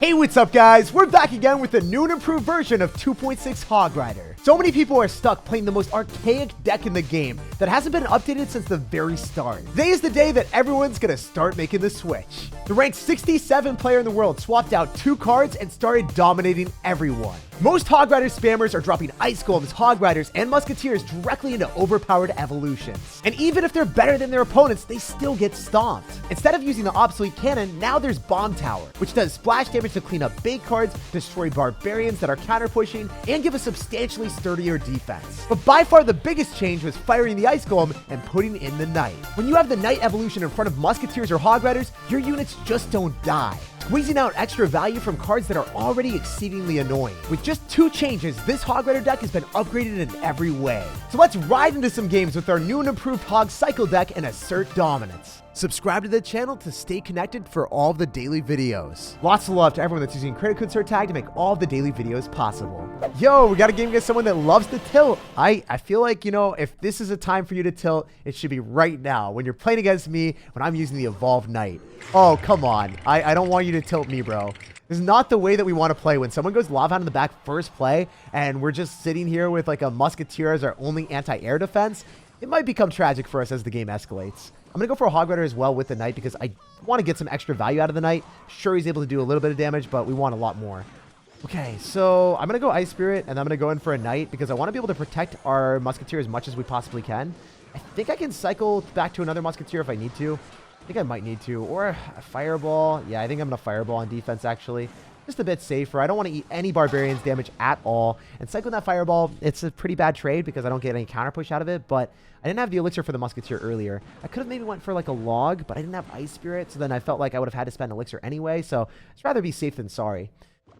Hey, what's up guys? We're back again with a new and improved version of 2.6 Hog Rider. So many people are stuck playing the most archaic deck in the game that hasn't been updated since the very start. Today is the day that everyone's gonna start making the switch. The ranked 67 player in the world swapped out 2 cards and started dominating everyone. Most Hog Rider spammers are dropping Ice Golems, Hog Riders, and Musketeers directly into overpowered evolutions. And even if they're better than their opponents, they still get stomped. Instead of using the obsolete cannon, now there's Bomb Tower, which does splash damage to clean up bait cards, destroy barbarians that are counter pushing, and give a substantially sturdier defense. But by far the biggest change was firing the Ice Golem and putting in the Knight. When you have the Knight evolution in front of Musketeers or Hog Riders, your units just don't die, squeezing out extra value from cards that are already exceedingly annoying. With just 2 changes, this Hog Rider deck has been upgraded in every way. So let's ride into some games with our new and improved Hog Cycle Deck and assert dominance. Subscribe to the channel to stay connected for all of the daily videos. Lots of love to everyone that's using credit code SirTag to make all of the daily videos possible. Yo, we got a game against someone that loves to tilt. I feel like, you know, if this is a time for you to tilt, it should be right now when you're playing against me when I'm using the Evolved Knight. Oh, come on. I don't want you to tilt me, bro. This is not the way that we want to play. When someone goes Lava Hound in the back first play and we're just sitting here with like a Musketeer as our only anti-air defense, it might become tragic for us as the game escalates. I'm going to go for a Hog Rider as well with the Knight because I want to get some extra value out of the Knight. Sure, he's able to do a little bit of damage, but we want a lot more. Okay, so I'm going to go Ice Spirit, and I'm going to go in for a Knight because I want to be able to protect our Musketeer as much as we possibly can. I think I can cycle back to another Musketeer if I need to. I think I might need to. Or a Fireball. Yeah, I think I'm going to Fireball on defense, actually. Just a bit safer. I don't want to eat any Barbarians damage at all. And cycling that Fireball, it's a pretty bad trade because I don't get any counter push out of it, but I didn't have the Elixir for the Musketeer earlier. I could have maybe went for like a Log, but I didn't have Ice Spirit, so then I felt like I would have had to spend Elixir anyway, so I'd rather be safe than sorry.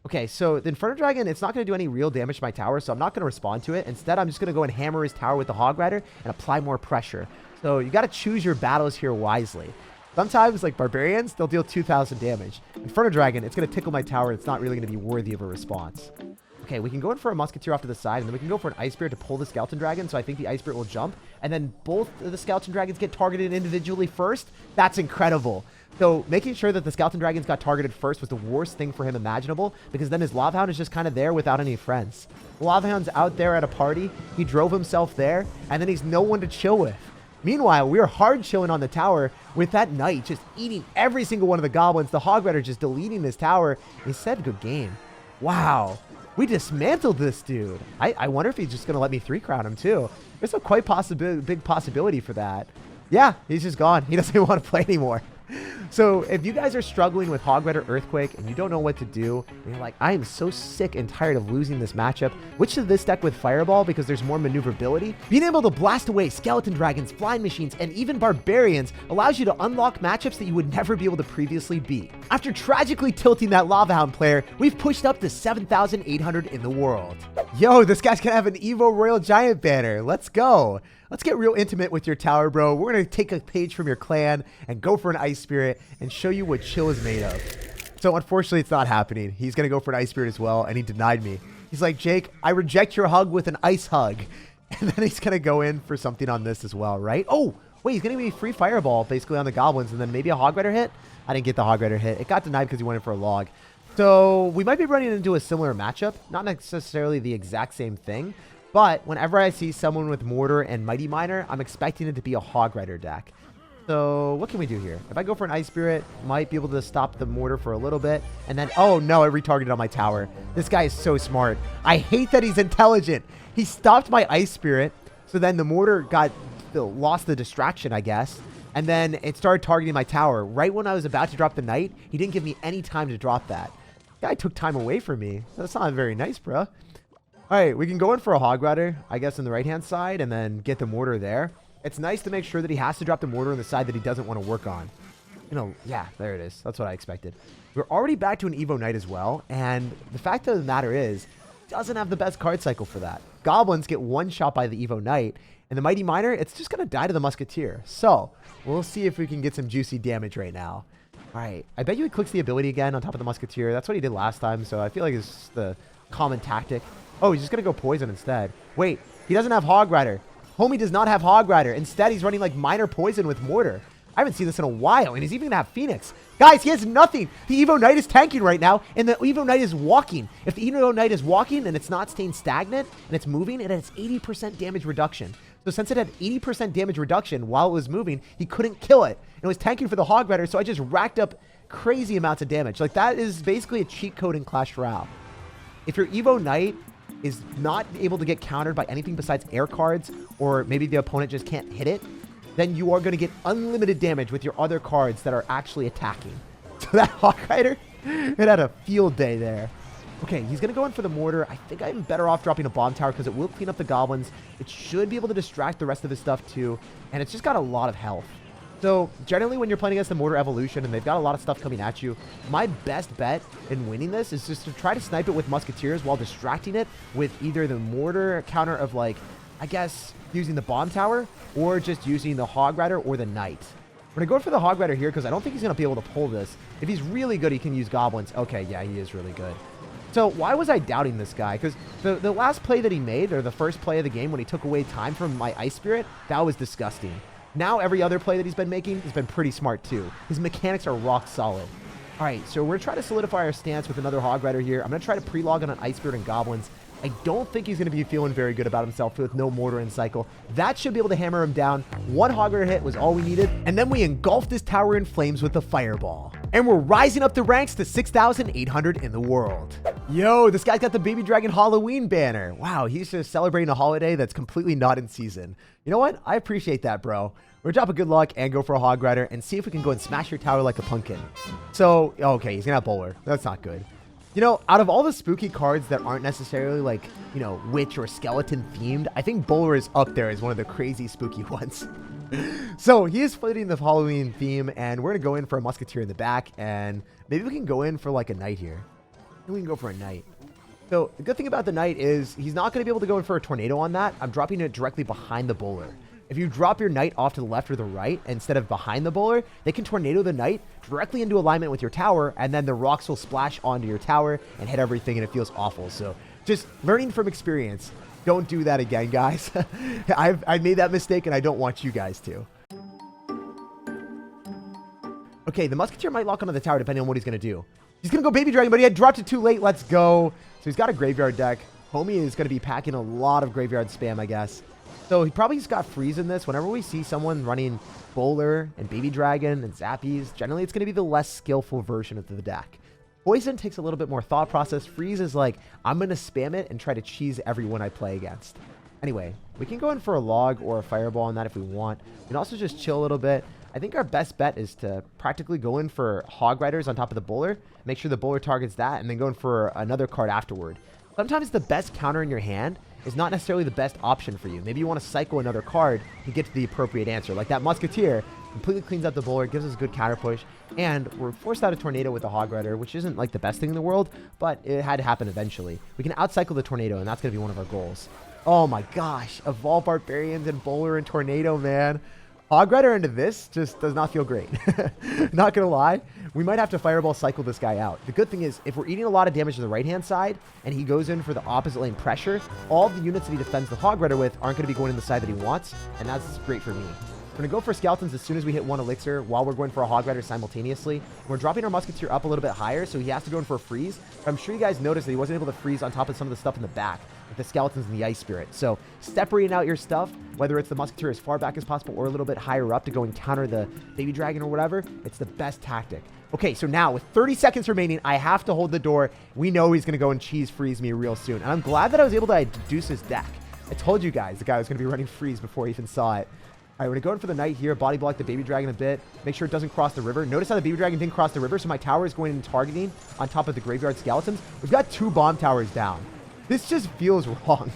Okay, so the Inferno Dragon, it's not going to do any real damage to my tower, so I'm not going to respond to it. Instead, I'm just going to go and hammer his tower with the Hog Rider and apply more pressure. So you got to choose your battles here wisely. Sometimes, like Barbarians, they'll deal 2,000 damage. Inferno Dragon, it's going to tickle my tower. It's not really going to be worthy of a response. Okay, we can go in for a Musketeer off to the side, and then we can go for an Ice Spirit to pull the Skeleton Dragon, so I think the Ice Spirit will jump, and then both of the Skeleton Dragons get targeted individually first. That's incredible. So making sure that the Skeleton Dragons got targeted first was the worst thing for him imaginable, because then his Lava Hound is just kind of there without any friends. The Lava Hound's out there at a party. He drove himself there, and then he's no one to chill with. Meanwhile, we are hard chilling on the tower with that Knight just eating every single one of the goblins. The Hog Rider just deleting this tower. He said good game. Wow. We dismantled this dude. I wonder if he's just going to let me 3-crown him too. There's a quite big possibility for that. Yeah, he's just gone. He doesn't even want to play anymore. So if you guys are struggling with Hog Rider Earthquake and you don't know what to do, and you're like, I am so sick and tired of losing this matchup, switch to this deck with Fireball because there's more maneuverability. Being able to blast away Skeleton Dragons, Flying Machines, and even Barbarians allows you to unlock matchups that you would never be able to previously beat. After tragically tilting that Lava Hound player, we've pushed up to 7,800 in the world. Yo, this guy's gonna have an Evo Royal Giant banner. Let's go. Let's get real intimate with your tower, bro. We're going to take a page from your clan and go for an Ice Spirit and show you what chill is made of. So unfortunately, it's not happening. He's going to go for an Ice Spirit as well, and he denied me. He's like, Jake, I reject your hug with an Ice Hug. And then he's going to go in for something on this as well, right? Oh, wait, he's going to be free Fireball basically on the Goblins, and then maybe a Hog Rider hit? I didn't get the Hog Rider hit. It got denied because he went in for a Log. So we might be running into a similar matchup. Not necessarily the exact same thing. But whenever I see someone with Mortar and Mighty Miner, I'm expecting it to be a Hog Rider deck. So what can we do here? If I go for an Ice Spirit, might be able to stop the Mortar for a little bit. And then, oh no, it retargeted on my tower. This guy is so smart. I hate that he's intelligent. He stopped my Ice Spirit. So then the Mortar lost the distraction, I guess. And then it started targeting my tower. Right when I was about to drop the Knight, he didn't give me any time to drop that. The guy took time away from me. That's not very nice, bro. All right, we can go in for a Hog Rider, I guess, on the right-hand side, and then get the Mortar there. It's nice to make sure that he has to drop the Mortar on the side that he doesn't want to work on. You know, yeah, there it is. That's what I expected. We're already back to an Evo Knight as well, and the fact of the matter is, doesn't have the best card cycle for that. Goblins get one shot by the Evo Knight, and the Mighty Miner, it's just going to die to the Musketeer. So, we'll see if we can get some juicy damage right now. All right, I bet you he clicks the ability again on top of the Musketeer. That's what he did last time, so I feel like it's the common tactic. Oh, he's just going to go Poison instead. Wait, he doesn't have Hog Rider. Homie does not have Hog Rider. Instead, he's running like Minor Poison with Mortar. I haven't seen this in a while, and he's even gonna have Phoenix. Guys, he has nothing. The Evo Knight is tanking right now, and the Evo Knight is walking. If the Evo Knight is walking and it's not staying stagnant and it's moving, it has 80% damage reduction. So since it had 80% damage reduction while it was moving, he couldn't kill it. And it was tanking for the Hog Rider, so I just racked up crazy amounts of damage. Like, that is basically a cheat code in Clash Royale. If your Evo Knight is not able to get countered by anything besides air cards, or maybe the opponent just can't hit it, then you are going to get unlimited damage with your other cards that are actually attacking. So that Hog Rider, it had a field day there. Okay, he's going to go in for the mortar. I think I'm better off dropping a bomb tower because it will clean up the goblins. It should be able to distract the rest of his stuff too, and it's just got a lot of health. So generally when you're playing against the mortar evolution and they've got a lot of stuff coming at you, my best bet in winning this is just to try to snipe it with musketeers while distracting it with either the mortar counter of, like, I guess using the bomb tower, or just using the Hog Rider or the Knight. I'm going to go for the Hog Rider here because I don't think he's going to be able to pull this. If he's really good, he can use goblins. Okay, yeah, he is really good. So why was I doubting this guy? Because the last play that he made, or the first play of the game when he took away time from my Ice Spirit, that was disgusting. Now every other play that he's been making has been pretty smart too. His mechanics are rock solid. All right, so we're trying to solidify our stance with another Hog Rider here. I'm going to try to pre-log on an Ice Spirit and Goblins. I don't think he's going to be feeling very good about himself with no mortar and cycle. That should be able to hammer him down. One Hog Rider hit was all we needed. And then we engulfed this tower in flames with the fireball. And we're rising up the ranks to 6,800 in the world. Yo, this guy's got the Baby Dragon Halloween banner. Wow, he's just celebrating a holiday that's completely not in season. You know what? I appreciate that, bro. We're gonna drop a good luck and go for a Hog Rider and see if we can go and smash your tower like a pumpkin. So, okay, he's gonna have Bowler. That's not good. You know, out of all the spooky cards that aren't necessarily like, you know, witch or skeleton themed, I think Bowler is up there as one of the crazy spooky ones. So he is floating the Halloween theme, and we're going to go in for a musketeer in the back, and maybe we can go in for like a knight here. Maybe we can go for a knight. So the good thing about the knight is he's not going to be able to go in for a tornado on that. I'm dropping it directly behind the bowler. If you drop your knight off to the left or the right instead of behind the bowler, they can tornado the knight directly into alignment with your tower, and then the rocks will splash onto your tower and hit everything, and it feels awful. So just learning from experience. Don't do that again, guys. I made that mistake, and I don't want you guys to. Okay, the musketeer might lock onto the tower depending on what he's going to do. He's going to go Baby Dragon, but he had dropped it too late. Let's go. So he's got a graveyard deck. Homie is going to be packing a lot of graveyard spam, I guess. So he probably just got freeze in this. Whenever we see someone running Bowler and Baby Dragon and Zappies, generally it's going to be the less skillful version of the deck. Poison takes a little bit more thought process. Freeze is like, I'm going to spam it and try to cheese everyone I play against. Anyway, we can go in for a log or a fireball on that if we want. We can also just chill a little bit. I think our best bet is to practically go in for Hog Riders on top of the Bowler, make sure the Bowler targets that, and then go in for another card afterward. Sometimes the best counter in your hand is not necessarily the best option for you. Maybe you want to cycle another card to get to the appropriate answer. Like that Musketeer completely cleans up the Bowler, gives us a good counter push, and we're forced out a Tornado with the Hog Rider, which isn't like the best thing in the world, but it had to happen eventually. We can outcycle the Tornado, and that's going to be one of our goals. Oh my gosh, Evolve Barbarians and Bowler and Tornado, man. Hog Rider into this just does not feel great. Not gonna lie, we might have to Fireball cycle this guy out. The good thing is, if we're eating a lot of damage to the right-hand side, and he goes in for the opposite lane pressure, all the units that he defends the Hog Rider with aren't gonna be going in the side that he wants, and that's great for me. We're gonna go for Skeletons as soon as we hit one Elixir, while we're going for a Hog Rider simultaneously. We're dropping our Musketeer up a little bit higher, so he has to go in for a freeze. But I'm sure you guys noticed that he wasn't able to freeze on top of some of the stuff in the back, like the Skeletons and the Ice Spirit. So separating out your stuff, whether it's the Musketeer as far back as possible or a little bit higher up to go and counter the Baby Dragon or whatever, it's the best tactic. Okay, so now with 30 seconds remaining, I have to hold the door. We know he's gonna go and cheese freeze me real soon. And I'm glad that I was able to deduce his deck. I told you guys the guy was gonna be running freeze before he even saw it. All right, we're going for the Knight here. Body block the Baby Dragon a bit. Make sure it doesn't cross the river. Notice how the Baby Dragon didn't cross the river, so my tower is going and targeting on top of the Graveyard Skeletons. We've got 2 bomb towers down. This just feels wrong.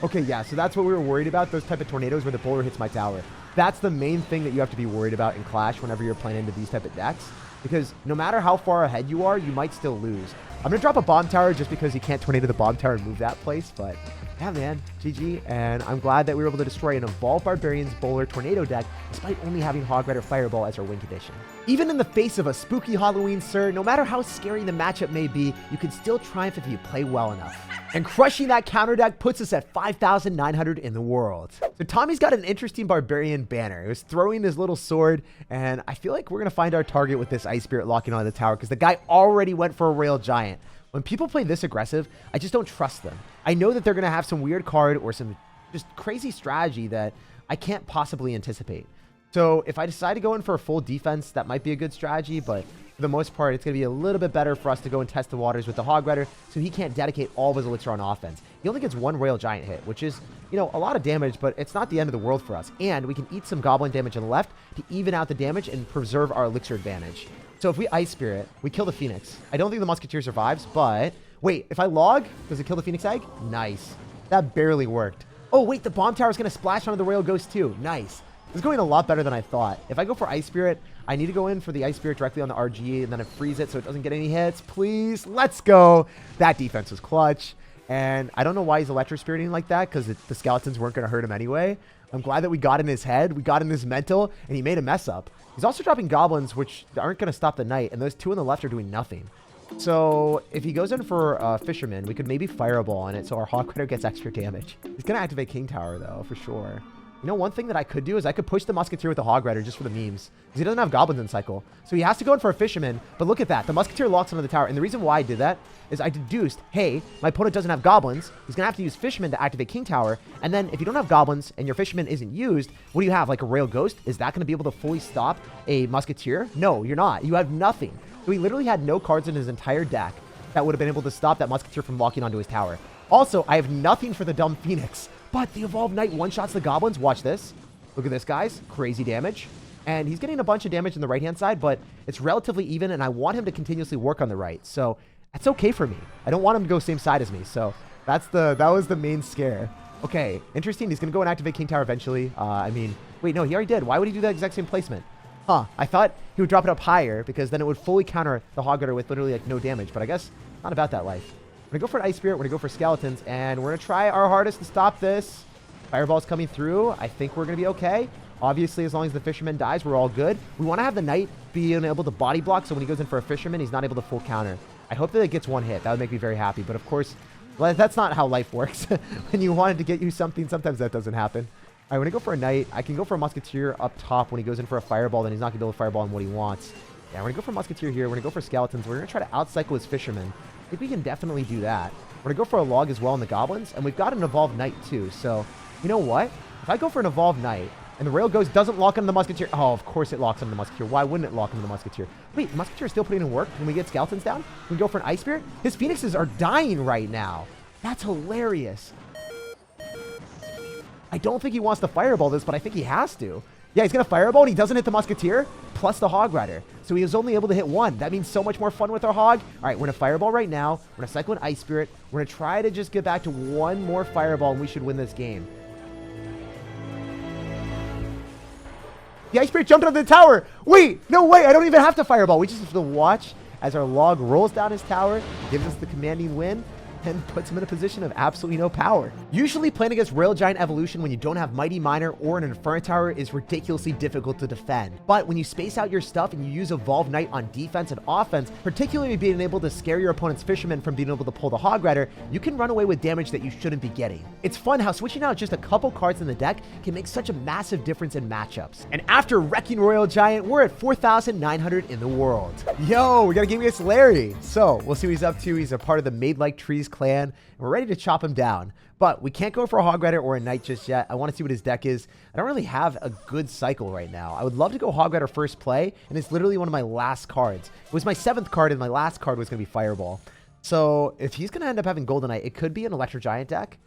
Okay, yeah, so that's what we were worried about, those type of tornadoes where the Bowler hits my tower. That's the main thing that you have to be worried about in Clash whenever you're playing into these type of decks, because no matter how far ahead you are, you might still lose. I'm going to drop a bomb tower just because you can't tornado the bomb tower and move that place, but Yeah, man, GG, and I'm glad that we were able to destroy an Evolved Barbarians Bowler Tornado deck despite only having Hog Rider Fireball as our win condition. Even in the face of a spooky Halloween, sir, no matter how scary the matchup may be, you can still triumph if you play well enough. And crushing that counter deck puts us at 5,900 in the world. So Tommy's got an interesting Barbarian banner. He was throwing his little sword, and I feel like we're going to find our target with this Ice Spirit locking on the tower because the guy already went for a Royal Giant. When people play this aggressive, I just don't trust them. I know that they're going to have some weird card or some just crazy strategy that I can't possibly anticipate. So if I decide to go in for a full defense, that might be a good strategy, but for the most part, it's going to be a little bit better for us to go and test the waters with the Hog Rider so he can't dedicate all of his elixir on offense. He only gets one Royal Giant hit, which is, you know, a lot of damage, but it's not the end of the world for us. And we can eat some Goblin damage on the left to even out the damage and preserve our elixir advantage. So if we Ice Spirit, we kill the Phoenix. I don't think the Musketeer survives, but wait, if I log, does it kill the Phoenix Egg? Nice. That barely worked. Oh, wait, the Bomb Tower is going to splash onto the Royal Ghost too. Nice. It's going a lot better than I thought. If I go for Ice Spirit, I need to go in for the Ice Spirit directly on the RG and then I freeze it so it doesn't get any hits. Please, let's go. That defense was clutch. And I don't know why he's Electro-Spiriting like that because the skeletons weren't going to hurt him anyway. I'm glad that we got in his head, we got in his mental, and he made a mess up. He's also dropping goblins, which aren't going to stop the knight, and those two on the left are doing nothing. So if he goes in for Fisherman, we could maybe Fireball on it so our Hog Rider gets extra damage. He's going to activate King Tower, though, for sure. You know, one thing that I could do is I could push the Musketeer with the Hog Rider just for the memes. Because he doesn't have Goblins in cycle. So he has to go in for a Fisherman. But look at that. The Musketeer locks onto the tower. And the reason why I did that is I deduced, hey, my opponent doesn't have Goblins. He's going to have to use Fisherman to activate King Tower. And then if you don't have Goblins and your Fisherman isn't used, what do you have? Like a Royal Ghost? Is that going to be able to fully stop a Musketeer? No, you're not. You have nothing. So he literally had no cards in his entire deck that would have been able to stop that Musketeer from locking onto his tower. Also, I have nothing for the dumb Phoenix. But the Evolved Knight one-shots the Goblins. Watch this. Look at this, guys. Crazy damage. And he's getting a bunch of damage on the right-hand side, but it's relatively even, and I want him to continuously work on the right. So that's okay for me. I don't want him to go same side as me. So that was the main scare. Okay, interesting. He's going to go and activate King Tower eventually. I mean, wait, no, he already did. Why would he do that exact same placement? Huh, I thought he would drop it up higher because then it would fully counter the Hog Rider with literally like no damage. But I guess not about that life. We're going to go for an Ice Spirit. We're going to go for Skeletons, and we're going to try our hardest to stop this. Fireball's coming through. I think we're going to be okay. Obviously, as long as the Fisherman dies, we're all good. We want to have the Knight being able to body block, so when he goes in for a Fisherman, he's not able to full counter. I hope that it gets one hit. That would make me very happy. But of course, well, that's not how life works. When you wanted to get you something, sometimes that doesn't happen. All right, when I go for a Knight, I can go for a Musketeer up top. When he goes in for a Fireball, then he's not going to be able to Fireball on what he wants. Yeah, we're going to go for Musketeer here. We're going to go for Skeletons. We're going to try to outcycle his Fisherman. I think we can definitely do that. We're going to go for a Log as well in the Goblins, and we've got an Evolved Knight too. So, you know what? If I go for an Evolved Knight, and the Royal Ghost doesn't lock onto the Musketeer. Oh, of course it locks onto the Musketeer. Why wouldn't it lock onto the Musketeer? Wait, the Musketeer is still putting in work. When we get Skeletons down, we go for an Ice Spirit. His Phoenixes are dying right now. That's hilarious. I don't think he wants to Fireball this, but I think he has to. Yeah, he's going to Fireball, and he doesn't hit the Musketeer, plus the Hog Rider. So he was only able to hit one. That means so much more fun with our Hog. All right, we're going to Fireball right now. We're going to cycle an Ice Spirit. We're going to try to just get back to one more Fireball, and we should win this game. The Ice Spirit jumped onto the tower. Wait, no way. I don't even have to Fireball. We just have to watch as our Log rolls down his tower, gives us the commanding win, and puts him in a position of absolutely no power. Usually playing against Royal Giant Evolution when you don't have Mighty Miner or an Inferno Tower is ridiculously difficult to defend. But when you space out your stuff and you use Evolved Knight on defense and offense, particularly being able to scare your opponent's Fisherman from being able to pull the Hog Rider, you can run away with damage that you shouldn't be getting. It's fun how switching out just a couple cards in the deck can make such a massive difference in matchups. And after wrecking Royal Giant, we're at 4,900 in the world. Yo, we got a game against Larry. So we'll see what he's up to. He's a part of the Made Like Trees clan, and we're ready to chop him down. But we can't go for a Hog Rider or a Knight just yet. I want to see what his deck is. I don't really have a good cycle right now. I would love to go Hog Rider first play, and it's literally one of my last cards. It was my 7th card, and my last card was going to be Fireball. So if he's going to end up having Goldenite, it could be an Electro Giant deck.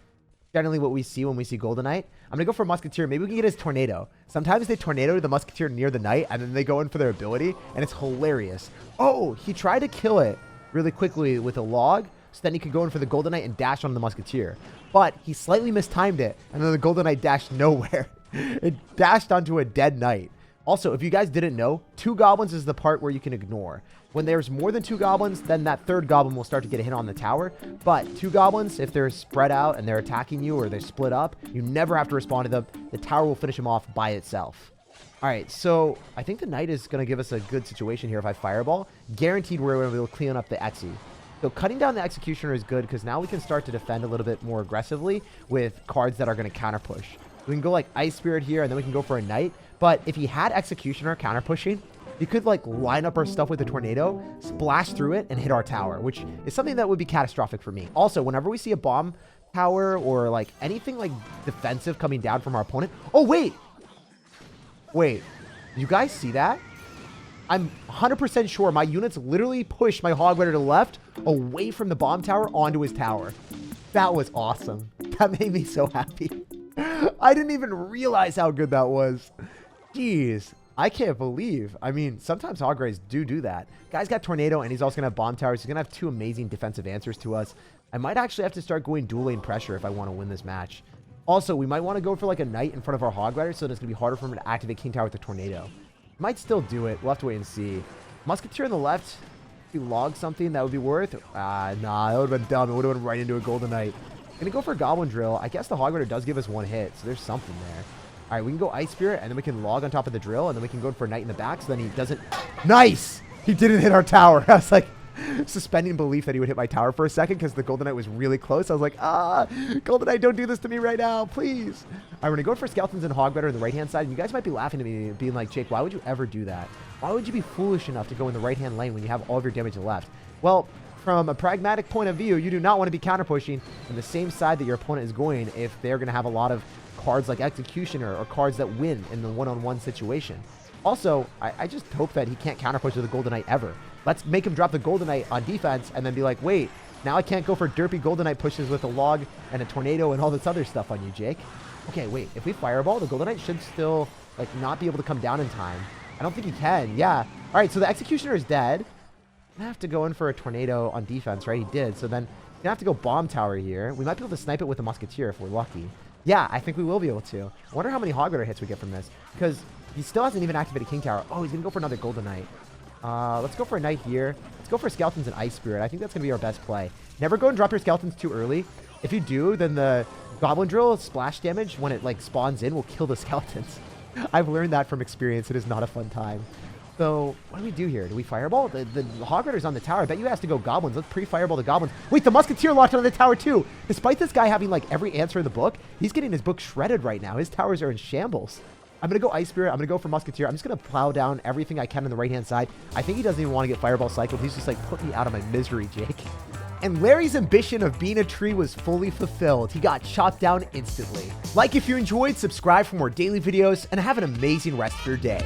Generally what we see when we see Goldenite. I'm going to go for Musketeer. Maybe we can get his Tornado. Sometimes they Tornado the Musketeer near the Knight, and then they go in for their ability, and it's hilarious. Oh, he tried to kill it really quickly with a Log, so then he could go in for the Golden Knight and dash on the Musketeer. But he slightly mistimed it, and then the Golden Knight dashed nowhere. It dashed onto a dead Knight. Also, if you guys didn't know, 2 goblins is the part where you can ignore. When there's more than 2 goblins, then that 3rd goblin will start to get a hit on the tower. But 2 goblins, if they're spread out and they're attacking you or they're split up, you never have to respond to them. The tower will finish them off by itself. All right, so I think the knight is going to give us a good situation here if I fireball. Guaranteed we're going to be able to clean up the Exy. So cutting down the executioner is good because now we can start to defend a little bit more aggressively with cards that are going to counter push. We can go like Ice Spirit here, and then we can go for a knight. But if he had executioner counter pushing, he could like line up our stuff with a tornado, splash through it, and hit our tower, which is something that would be catastrophic for me. Also, whenever we see a bomb tower or like anything like defensive coming down from our opponent. Oh, wait, you guys see that? I'm 100% sure my units literally pushed my Hog Rider to the left away from the bomb tower onto his tower. That was awesome. That made me so happy. I didn't even realize how good that was. Jeez, I can't believe. I mean, sometimes Hog Riders do that. Guy's got tornado, and he's also going to have bomb towers. He's going to have 2 amazing defensive answers to us. I might actually have to start going dual lane pressure if I want to win this match. Also, we might want to go for like a knight in front of our Hog Rider, so it's going to be harder for him to activate King Tower with the tornado. Might still do it. We'll have to wait and see. Musketeer on the left. If we log something that would be worth. Nah, that would have been dumb. It would have been right into a golden knight. Gonna go for Goblin Drill. I guess the Hog Rider does give us 1 hit, so there's something there. All right, we can go Ice Spirit, and then we can log on top of the drill, and then we can go for Knight in the back, so then he doesn't... Nice! He didn't hit our tower. I was like suspending belief that he would hit my tower for a second because the Golden Knight was really close. I was like, Golden Knight, don't do this to me right now, please. All right, we're gonna go for Skeletons and Hog Rider on the right-hand side, and you guys might be laughing at me, being like, Jake, why would you ever do that? Why would you be foolish enough to go in the right-hand lane when you have all of your damage left? Well, from a pragmatic point of view, you do not want to be counter-pushing in the same side that your opponent is going if they're going to have a lot of cards like Executioner or cards that win in the one-on-one situation. Also, I just hope that he can't counter-push with a Golden Knight ever. Let's make him drop the Golden Knight on defense and then be like, wait, now I can't go for derpy Golden Knight pushes with a log and a tornado and all this other stuff on you, Jake. Okay, wait, if we fireball, the Golden Knight should still like not be able to come down in time. I don't think he can. Yeah. All right, so the Executioner is dead. I have to go in for a tornado on defense, right? He did. So then you have to go bomb tower here. We might be able to snipe it with a musketeer if we're lucky. Yeah, I think we will be able to. I wonder how many Hog Rider hits we get from this because he still hasn't even activated King Tower. Oh, he's going to go for another Golden Knight. Let's go for a Knight here. Let's go for Skeletons and Ice Spirit. I think that's going to be our best play. Never go and drop your Skeletons too early. If you do, then the Goblin Drill splash damage when it like spawns in will kill the Skeletons. I've learned that from experience. It is not a fun time. So, what do we do here? Do we fireball? The Hog Rider's on the tower. I bet you has to go Goblins. Let's pre-fireball the Goblins. Wait, the Musketeer launched on the tower too. Despite this guy having like every answer in the book, he's getting his book shredded right now. His towers are in shambles. I'm going to go Ice Spirit. I'm going to go for Musketeer. I'm just going to plow down everything I can on the right-hand side. I think he doesn't even want to get Fireball cycled. He's just like, put me out of my misery, Jake. And Larry's ambition of being a tree was fully fulfilled. He got chopped down instantly. Like if you enjoyed, subscribe for more daily videos, and have an amazing rest of your day.